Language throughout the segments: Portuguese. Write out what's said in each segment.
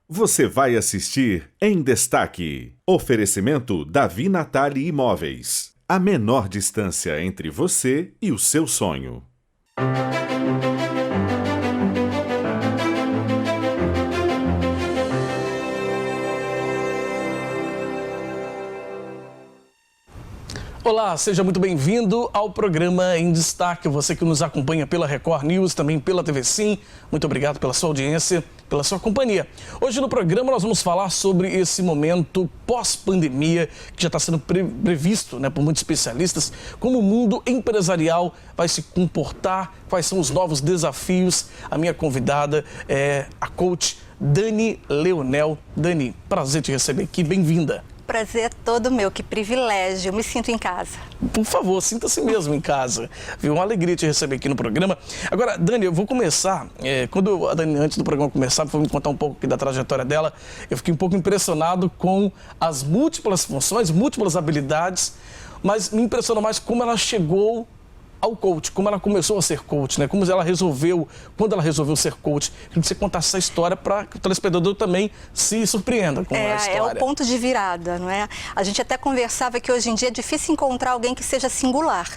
Você vai assistir Em Destaque. Oferecimento Davi Natali Imóveis. A menor distância entre você e o seu sonho. Olá, seja muito bem-vindo ao programa Em Destaque. Você que nos acompanha pela Record News, também pela TV Sim. Muito obrigado pela sua audiência, pela sua companhia. Hoje no programa nós vamos falar sobre esse momento pós-pandemia que já está sendo previsto, por muitos especialistas, como o mundo empresarial vai se comportar, quais são os novos desafios. A minha convidada é a coach Dani Leonel. Dani, prazer te receber aqui, bem-vinda. Prazer é todo meu, que privilégio, eu me sinto em casa. Por favor, sinta-se mesmo em casa. Viu? Uma alegria te receber aqui no programa. Agora, Dani, eu vou começar, quando a Dani, antes do programa começar, foi me contar um pouco aqui da trajetória dela, eu fiquei um pouco impressionado com as múltiplas funções, múltiplas habilidades, mas me impressionou mais como ela chegou ao coach, como ela começou a ser coach, como ela resolveu, quando ela resolveu ser coach. Queria que você contasse essa história para que o telespectador também se surpreenda com a história. É o ponto de virada, não é? A gente até conversava que hoje em dia é difícil encontrar alguém que seja singular.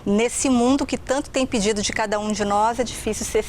Nesse mundo que tanto tem pedido de cada um de nós, é difícil ser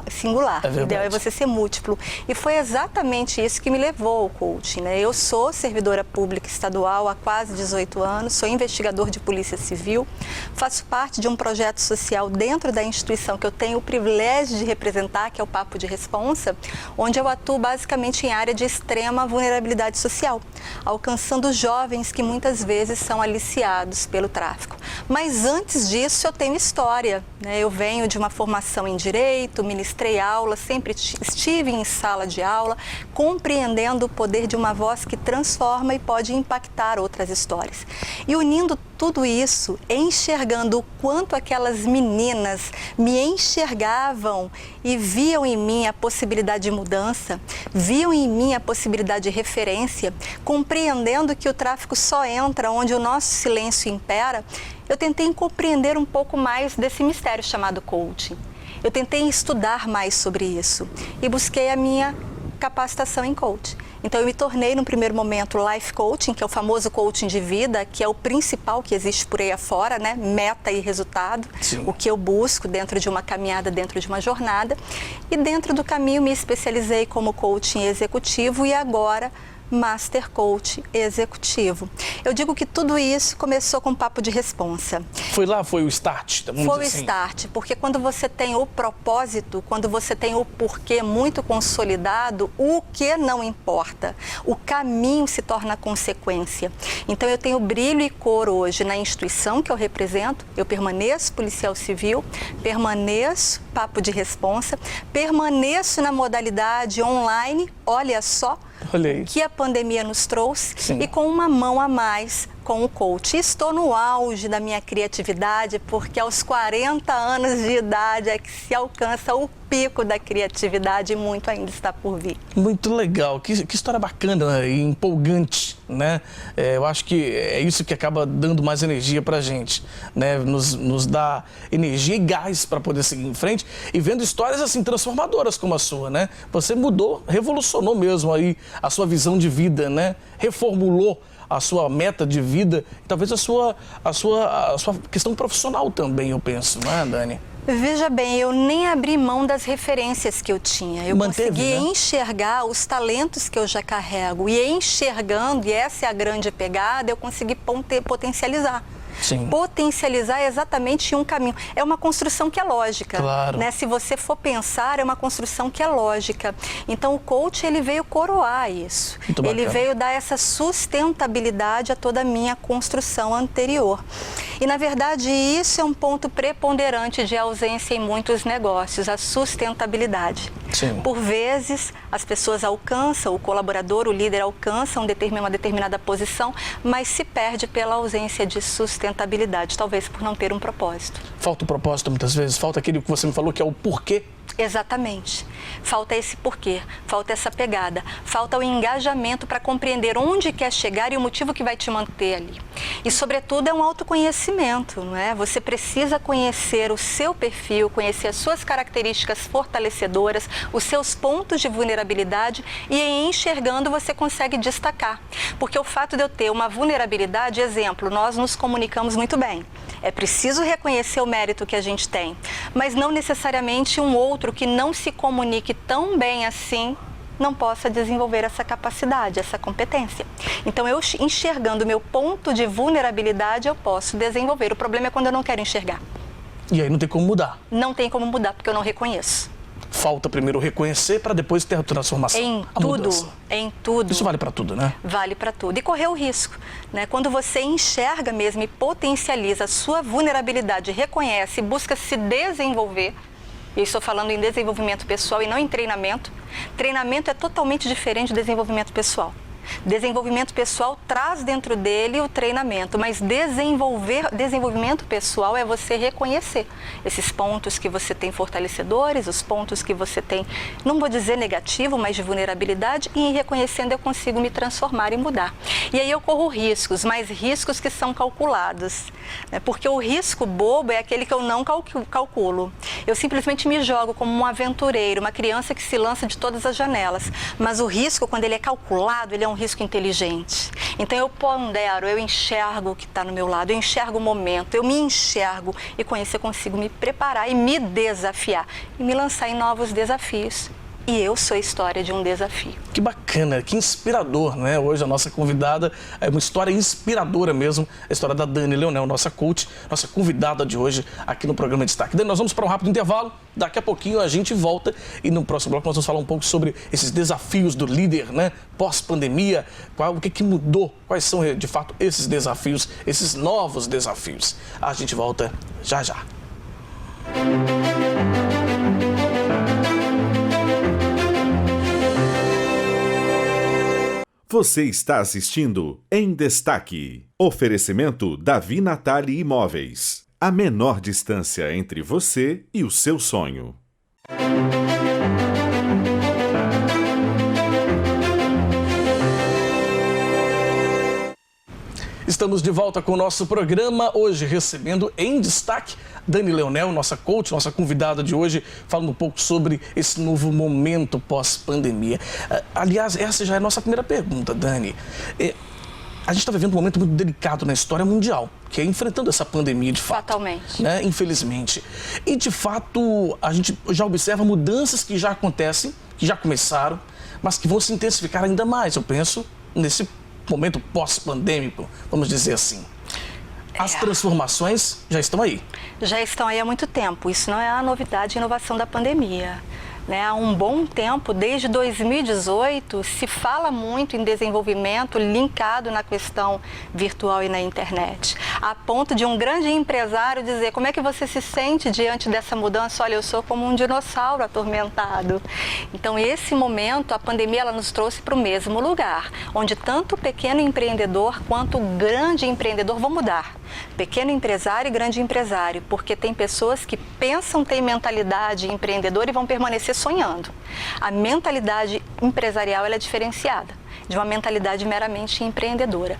singular. É verdade. O ideal é você ser múltiplo. E foi exatamente isso que me levou ao coaching, Eu sou servidora pública estadual há quase 18 anos, sou investigador de polícia civil, faço parte de um projeto social dentro da instituição que eu tenho o privilégio de representar, que é o Papo de Responsa, onde eu atuo basicamente em área de extrema vulnerabilidade social, alcançando jovens que muitas vezes são aliciados pelo tráfico. Mas antes disso eu tenho história, Eu venho de uma formação em direito, ministrei aula, sempre estive em sala de aula, compreendendo o poder de uma voz que transforma e pode impactar outras histórias. E unindo tudo isso, enxergando o quanto aquelas meninas me enxergavam e viam em mim a possibilidade de mudança, viam em mim a possibilidade de referência, compreendendo que o tráfico só entra onde o nosso silêncio impera, eu tentei compreender um pouco mais desse mistério chamado coaching. Eu tentei estudar mais sobre isso e busquei a minha capacitação em coaching. Então eu me tornei no primeiro momento life coaching, que é o famoso coaching de vida, que é o principal que existe por aí afora, Meta e resultado. Sim. O que eu busco dentro de uma caminhada, dentro de uma jornada. E dentro do caminho me especializei como coaching executivo e agora Master Coach Executivo. Eu digo que tudo isso começou com um papo de responsa. Foi o start? Foi o start, porque quando você tem o propósito, quando você tem o porquê muito consolidado, o que não importa. O caminho se torna consequência. Então eu tenho brilho e cor hoje na instituição que eu represento, eu permaneço policial civil, permaneço papo de responsa, permaneço na modalidade online, olha só, o que a pandemia nos trouxe. Sim. E com uma mão a mais com o coach. Estou no auge da minha criatividade, porque aos 40 anos de idade é que se alcança o pico da criatividade e muito ainda está por vir. Muito legal, que história bacana e empolgante, Eu acho que é isso que acaba dando mais energia pra gente, Nos dá energia e gás para poder seguir em frente e vendo histórias assim transformadoras como a sua, Você mudou, revolucionou mesmo aí a sua visão de vida, Reformulou a sua meta de vida e talvez a sua questão profissional também, eu penso, não é, Dani? Veja bem, eu nem abri mão das referências que eu tinha. Eu consegui enxergar os talentos que eu já carrego e enxergando, e essa é a grande pegada, eu consegui potencializar. Sim. Potencializar exatamente um caminho. É uma construção que é lógica. Claro. Se você for pensar, é uma construção que é lógica. Então, o coach, ele veio coroar isso. Ele veio dar essa sustentabilidade a toda a minha construção anterior. E, na verdade, isso é um ponto preponderante de ausência em muitos negócios, a sustentabilidade. Sim. Por vezes, as pessoas alcançam, o colaborador, o líder alcança uma determinada posição, mas se perde pela ausência de sustentabilidade, talvez por não ter um propósito. Falta o propósito muitas vezes, falta aquele que você me falou que é o porquê. Exatamente. Falta esse porquê, falta essa pegada, falta o engajamento para compreender onde quer chegar e o motivo que vai te manter ali. E, sobretudo, é um autoconhecimento, não é? Você precisa conhecer o seu perfil, conhecer as suas características fortalecedoras, os seus pontos de vulnerabilidade e, em enxergando, você consegue destacar. Porque o fato de eu ter uma vulnerabilidade, exemplo, nós nos comunicamos muito bem. É preciso reconhecer o mérito que a gente tem, mas não necessariamente um outro que não se comunique tão bem assim não possa desenvolver essa capacidade, essa competência. Então, eu enxergando o meu ponto de vulnerabilidade, eu posso desenvolver. O problema é quando eu não quero enxergar. E aí não tem como mudar. Não tem como mudar, porque eu não reconheço. Falta primeiro reconhecer para depois ter a transformação. Em tudo. Isso vale para tudo, né? Vale para tudo. E correr o risco, né? Quando você enxerga mesmo e potencializa a sua vulnerabilidade, reconhece, busca se desenvolver. Eu estou falando em desenvolvimento pessoal e não em treinamento. Treinamento é totalmente diferente do desenvolvimento pessoal. Desenvolvimento pessoal traz dentro dele o treinamento, mas desenvolvimento pessoal é você reconhecer esses pontos que você tem fortalecedores, os pontos que você tem, não vou dizer negativo, mas de vulnerabilidade, e em reconhecendo eu consigo me transformar e mudar. E aí eu corro riscos, mas riscos que são calculados, né? Porque o risco bobo é aquele que eu não calculo. Eu simplesmente me jogo como um aventureiro, uma criança que se lança de todas as janelas, mas o risco, quando ele é calculado, ele é um risco inteligente. Então eu pondero, eu enxergo o que está no meu lado, eu enxergo o momento, eu me enxergo e com isso eu consigo me preparar e me desafiar e me lançar em novos desafios. E eu sou a história de um desafio. Que bacana, que inspirador, né? Hoje a nossa convidada é uma história inspiradora mesmo, a história da Dani Leonel, nossa coach, nossa convidada de hoje aqui no programa Destaque. Dani, nós vamos para um rápido intervalo, daqui a pouquinho a gente volta e no próximo bloco nós vamos falar um pouco sobre esses desafios do líder, né? Pós-pandemia, o que mudou, quais são de fato esses desafios, esses novos desafios. A gente volta já já. Você está assistindo Em Destaque. Oferecimento Davi Natali Imóveis. A menor distância entre você e o seu sonho. Estamos de volta com o nosso programa, hoje recebendo em destaque Dani Leonel, nossa coach, nossa convidada de hoje, falando um pouco sobre esse novo momento pós-pandemia. Aliás, essa já é a nossa primeira pergunta, Dani. A gente está vivendo um momento muito delicado na história mundial, que é enfrentando essa pandemia de fato. Fatalmente. Né? Infelizmente. E de fato, a gente já observa mudanças que já acontecem, que já começaram, mas que vão se intensificar ainda mais, eu penso, nesse momento pós-pandêmico, vamos dizer assim. As transformações já estão aí. Já estão aí há muito tempo. Isso não é a novidade e inovação da pandemia. Né? Há um bom tempo, desde 2018, se fala muito em desenvolvimento linkado na questão virtual e na internet. A ponto de um grande empresário dizer: como é que você se sente diante dessa mudança? Olha, eu sou como um dinossauro atormentado. Então, esse momento, a pandemia, ela nos trouxe para o mesmo lugar, onde tanto o pequeno empreendedor quanto o grande empreendedor vão mudar. Pequeno empresário e grande empresário, porque tem pessoas que pensam, têm mentalidade empreendedora e vão permanecer sonhando. A mentalidade empresarial, ela é diferenciada de uma mentalidade meramente empreendedora.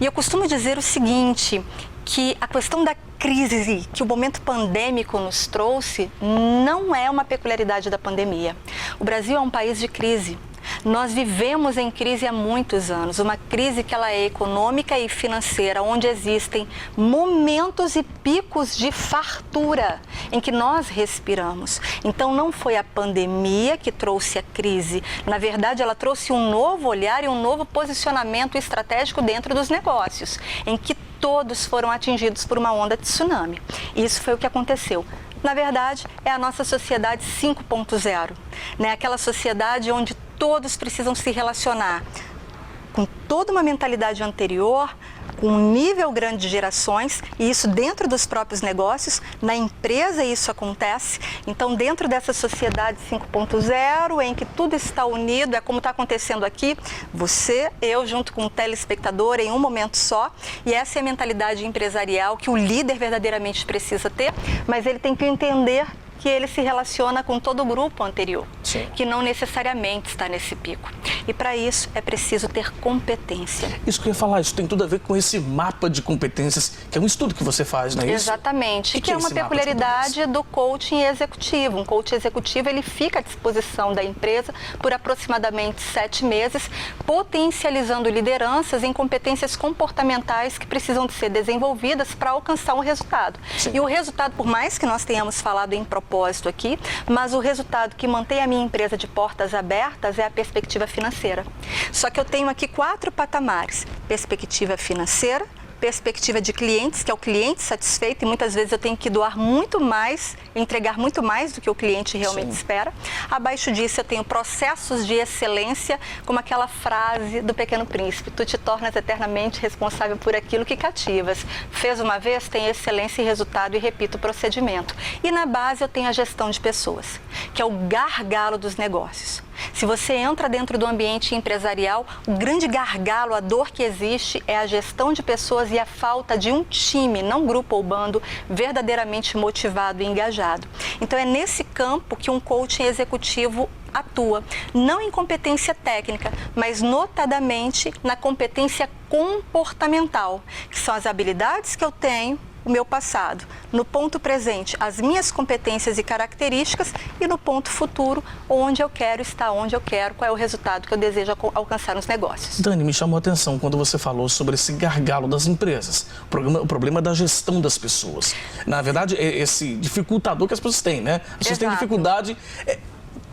E eu costumo dizer o seguinte, que a questão da crise que o momento pandêmico nos trouxe não é uma peculiaridade da pandemia. O Brasil é um país de crise. Nós vivemos em crise há muitos anos, uma crise que ela é econômica e financeira, onde existem momentos e picos de fartura em que nós respiramos. Então não foi a pandemia que trouxe a crise, na verdade ela trouxe um novo olhar e um novo posicionamento estratégico dentro dos negócios, em que todos foram atingidos por uma onda de tsunami. Isso foi o que aconteceu. Na verdade, é a nossa sociedade 5.0, né? Aquela sociedade onde todos precisam se relacionar com toda uma mentalidade anterior, com um nível grande de gerações, e isso dentro dos próprios negócios, na empresa isso acontece. Então, dentro dessa sociedade 5.0, em que tudo está unido, é como está acontecendo aqui, você, eu, junto com o telespectador, em um momento só, e essa é a mentalidade empresarial que o líder verdadeiramente precisa ter, mas ele tem que entender que que ele se relaciona com todo o grupo anterior, Sim. que não necessariamente está nesse pico. E para isso é preciso ter competência. Isso que eu ia falar, isso tem tudo a ver com esse mapa de competências, que é um estudo que você faz, não é isso? Exatamente, que é uma esse mapa de peculiaridade do coaching executivo. Um coach executivo, ele fica à disposição da empresa por aproximadamente 7 meses, potencializando lideranças em competências comportamentais que precisam de ser desenvolvidas para alcançar um resultado. Sim. E o resultado, por mais que nós tenhamos falado em propósito aqui, mas o resultado que mantém a minha empresa de portas abertas é a perspectiva financeira. Só que eu tenho aqui 4 patamares: perspectiva financeira, perspectiva de clientes, que é o cliente satisfeito, e muitas vezes eu tenho que doar muito mais, entregar muito mais do que o cliente realmente espera. Abaixo disso eu tenho processos de excelência, como aquela frase do Pequeno Príncipe: tu te tornas eternamente responsável por aquilo que cativas. Fez uma vez, tem excelência e resultado, e repito o procedimento. E na base eu tenho a gestão de pessoas, que é o gargalo dos negócios. Se você entra dentro do ambiente empresarial, o grande gargalo, a dor que existe é a gestão de pessoas e a falta de um time, não grupo ou bando, verdadeiramente motivado e engajado. Então é nesse campo que um coaching executivo atua, não em competência técnica, mas notadamente na competência comportamental, que são as habilidades que eu tenho, o meu passado, no ponto presente, as minhas competências e características, e no ponto futuro, onde eu quero estar, onde eu quero, qual é o resultado que eu desejo alcançar nos negócios. Dani, me chamou a atenção quando você falou sobre esse gargalo das empresas, o problema da gestão das pessoas. Na verdade, é esse dificultador que as pessoas têm, né? As pessoas têm dificuldade.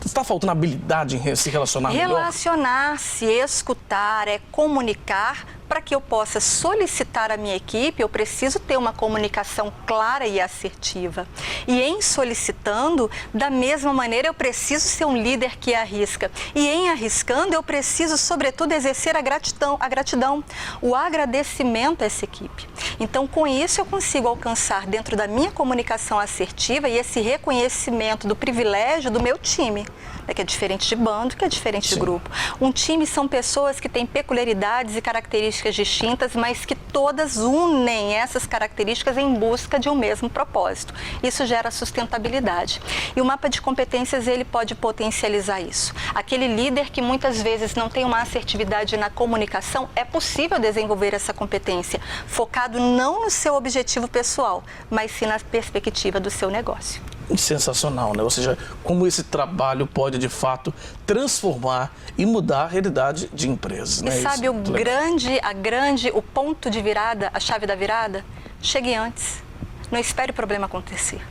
Está faltando habilidade em se relacionar melhor? Relacionar-se, escutar, comunicar. Para que eu possa solicitar a minha equipe, eu preciso ter uma comunicação clara e assertiva. E em solicitando, da mesma maneira, eu preciso ser um líder que arrisca. E em arriscando, eu preciso, sobretudo, exercer a gratidão, o agradecimento a essa equipe. Então, com isso, eu consigo alcançar dentro da minha comunicação assertiva e esse reconhecimento do privilégio do meu time, que é diferente de bando, que é diferente de grupo. Um time são pessoas que têm peculiaridades e características distintas, mas que todas unem essas características em busca de um mesmo propósito. Isso gera sustentabilidade. E o mapa de competências, ele pode potencializar isso. Aquele líder que muitas vezes não tem uma assertividade na comunicação, é possível desenvolver essa competência, focado não no seu objetivo pessoal, mas sim na perspectiva do seu negócio. Sensacional, né? Ou seja, como esse trabalho pode, de fato, transformar e mudar a realidade de empresas, né? E sabe, o ponto de virada, a chave da virada? Chegue antes. Não espere o problema acontecer.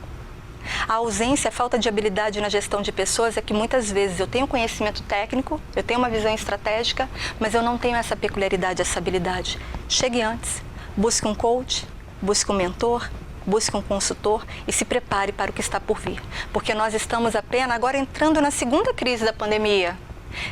A ausência, a falta de habilidade na gestão de pessoas é que muitas vezes eu tenho conhecimento técnico, eu tenho uma visão estratégica, mas eu não tenho essa peculiaridade, essa habilidade. Chegue antes. Busque um coach, busque um mentor, busque um consultor e se prepare para o que está por vir. Porque nós estamos apenas agora entrando na segunda crise da pandemia.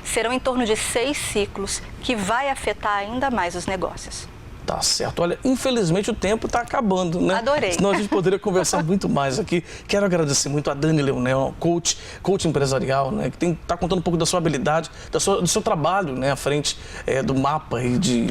Serão em torno de 6 ciclos que vai afetar ainda mais os negócios. Tá certo. Olha, infelizmente o tempo está acabando, né? Adorei. Senão a gente poderia conversar muito mais aqui. Quero agradecer muito a Dani Leonel, coach empresarial, né? Que está contando um pouco da sua habilidade, do seu trabalho, né? À frente do mapa e de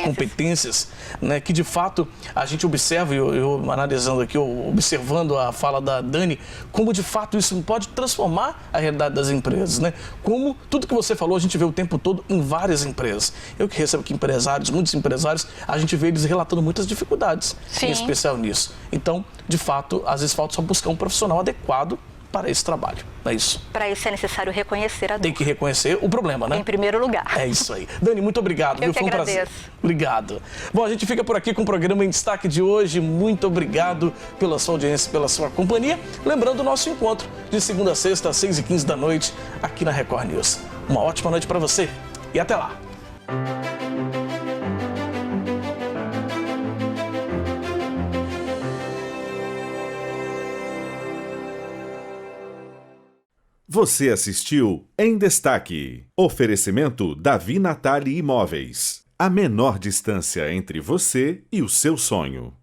competências, né? Que de fato a gente observa, eu analisando aqui, observando a fala da Dani, como de fato isso pode transformar a realidade das empresas, né? Como tudo que você falou a gente vê o tempo todo em várias empresas. Eu que recebo aqui muitos empresários, a gente vê eles relatando muitas dificuldades, em especial nisso. Então, de fato, às vezes falta só buscar um profissional adequado para esse trabalho, não é isso? Para isso é necessário reconhecer a dor. Tem que reconhecer o problema, né? Em primeiro lugar. É isso aí. Dani, muito obrigado. Eu que Foi um agradeço. prazer. Obrigado. Bom, a gente fica por aqui com o programa em destaque de hoje. Muito obrigado pela sua audiência, pela sua companhia. Lembrando o nosso encontro de segunda a sexta, às 6h15 da noite, aqui na Record News. Uma ótima noite para você e até lá. Você assistiu Em Destaque. Oferecimento Davi Natali Imóveis. A menor distância entre você e o seu sonho.